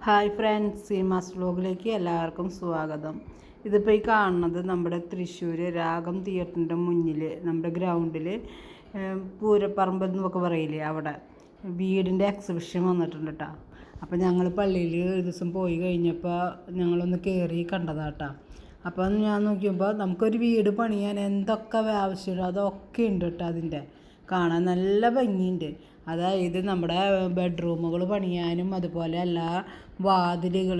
Hi friends, Seemas വ്ലോഗിലേക്ക് എല്ലാവർക്കും സ്വാഗതം. ഇതിപ്പോൾ ഈ കാണുന്നത് നമ്മുടെ തൃശ്ശൂർ രാഗം തിയേറ്ററിൻ്റെ മുന്നിൽ നമ്മുടെ ഗ്രൗണ്ടിൽ പൂരപ്പറമ്പ് എന്നൊക്കെ പറയില്ലേ, അവിടെ വീടിൻ്റെ എക്സിബിഷൻ വന്നിട്ടുണ്ട് കേട്ടോ. അപ്പോൾ ഞങ്ങൾ പള്ളിയിൽ ഒരു ദിവസം പോയി കഴിഞ്ഞപ്പോൾ ഞങ്ങളൊന്ന് കയറി കണ്ടതാട്ടോ. അപ്പം ഞാൻ നോക്കിയപ്പോൾ നമുക്കൊരു വീട് പണിയാൻ എന്തൊക്കെ ആവശ്യമുണ്ടോ അതൊക്കെ ഉണ്ട് കേട്ടോ. അതിൻ്റെ കാണാൻ നല്ല ഭംഗിയുണ്ട്. അതായത് നമ്മുടെ ബെഡ്റൂമുകൾ പണിയാനും അതുപോലെ എല്ലാ വാതിലുകൾ,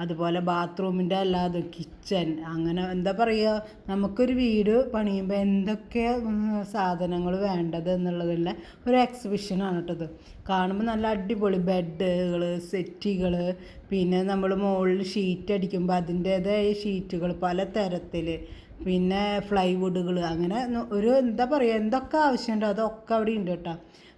അതുപോലെ ബാത്റൂമിൻ്റെ അല്ലാതെ കിച്ചൺ, അങ്ങനെ എന്താ പറയുക, നമുക്കൊരു വീട് പണിയുമ്പോൾ എന്തൊക്കെ സാധനങ്ങൾ വേണ്ടത് എന്നുള്ളതുള്ള ഒരു എക്സിബിഷനാണ് കേട്ടത്. കാണുമ്പോൾ നല്ല അടിപൊളി ബെഡുകൾ, സെറ്റികൾ, പിന്നെ നമ്മൾ മുകളിൽ ഷീറ്റ് അടിക്കുമ്പോൾ അതിൻ്റേതായ ഷീറ്റുകൾ പല തരത്തിൽ, പിന്നെ ഫ്ലൈവുഡുകൾ, അങ്ങനെ ഒരു എന്താ പറയുക, എന്തൊക്കെ ആവശ്യമുണ്ടോ അതൊക്കെ അവിടെ ഉണ്ട് കേട്ടോ.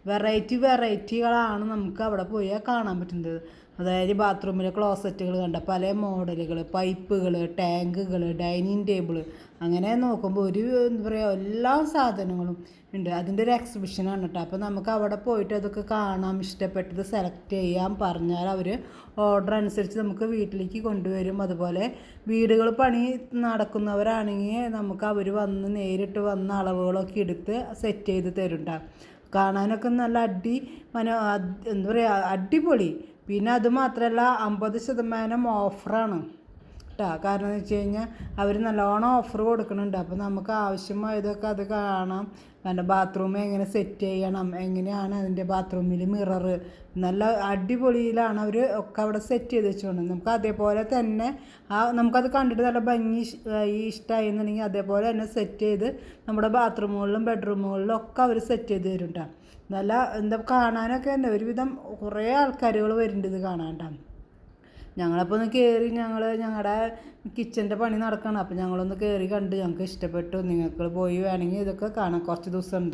വെറൈറ്റികളാണ് നമുക്ക് അവിടെ പോയാൽ കാണാൻ പറ്റുന്നത്. അതായത് ബാത്റൂമിലെ ക്ലോസറ്റുകൾ കണ്ട പല മോഡലുകൾ, പൈപ്പുകൾ, ടാങ്കുകൾ, ഡൈനിങ് ടേബിൾ, അങ്ങനെ നോക്കുമ്പോൾ ഒരു എന്താ പറയുക എല്ലാ സാധനങ്ങളും ഉണ്ട്. അതിൻ്റെ ഒരു എക്സിബിഷനാണ് കേട്ടോ. അപ്പോൾ നമുക്ക് അവിടെ പോയിട്ട് അതൊക്കെ കാണാം, ഇഷ്ടപ്പെട്ടത് സെലക്ട് ചെയ്യാം. പറഞ്ഞാൽ അവർ ഓർഡർ അനുസരിച്ച് നമുക്ക് വീട്ടിലേക്ക് കൊണ്ടുവരും. അതുപോലെ വീടുകൾ പണി നടക്കുന്നവരാണെങ്കിൽ നമുക്ക് അവർ വന്ന് നേരിട്ട് വന്ന് അളവുകളൊക്കെ എടുത്ത് സെറ്റ് ചെയ്ത് തരും കേട്ടോ. കാണാനൊക്കെ നല്ല എന്താ പറയുക, അടിപൊളി. പിന്നെ അത് മാത്രമല്ല 50% ഓഫറാണ് കേട്ടോ. കാരണം എന്ന് വെച്ച് കഴിഞ്ഞാൽ അവർ നല്ലോണം ഓഫർ കൊടുക്കുന്നുണ്ട്. അപ്പോൾ നമുക്ക് ആവശ്യമായതൊക്കെ അത് കാണാം. പിന്നെ ബാത്റൂം എങ്ങനെ സെറ്റ് ചെയ്യണം, എങ്ങനെയാണ് അതിൻ്റെ ബാത്റൂമിൽ മിറർ, നല്ല അടിപൊളിയിലാണ് അവർ ഒക്കെ അവിടെ സെറ്റ് ചെയ്ത് വെച്ചുകൊണ്ട് നമുക്ക് അതേപോലെ തന്നെ നമുക്കത് കണ്ടിട്ട് നല്ല ഭംഗി ഇഷ്ടമായി എന്നുണ്ടെങ്കിൽ അതേപോലെ തന്നെ സെറ്റ് ചെയ്ത് നമ്മുടെ ബാത്റൂമുകളിലും ബെഡ്റൂമുകളിലും ഒക്കെ അവർ സെറ്റ് ചെയ്ത് തരും കേട്ടോ. നല്ല എന്താ കാണാനൊക്കെ തന്നെ ഒരുവിധം കുറേ ആൾക്കാരുകൾ വരുന്നുണ്ട് ഇത് കാണാൻ കേട്ടോ. ഞങ്ങളപ്പോൾ ഒന്ന് കയറി, ഞങ്ങളുടെ കിച്ചൻ്റെ പണി നടക്കണം. അപ്പോൾ ഞങ്ങളൊന്ന് കയറി കണ്ട് ഞങ്ങൾക്ക് ഇഷ്ടപ്പെട്ടു. നിങ്ങൾക്ക് പോയി വേണമെങ്കിൽ ഇതൊക്കെ കാണാം. കുറച്ച് ദിവസം ഉണ്ട്.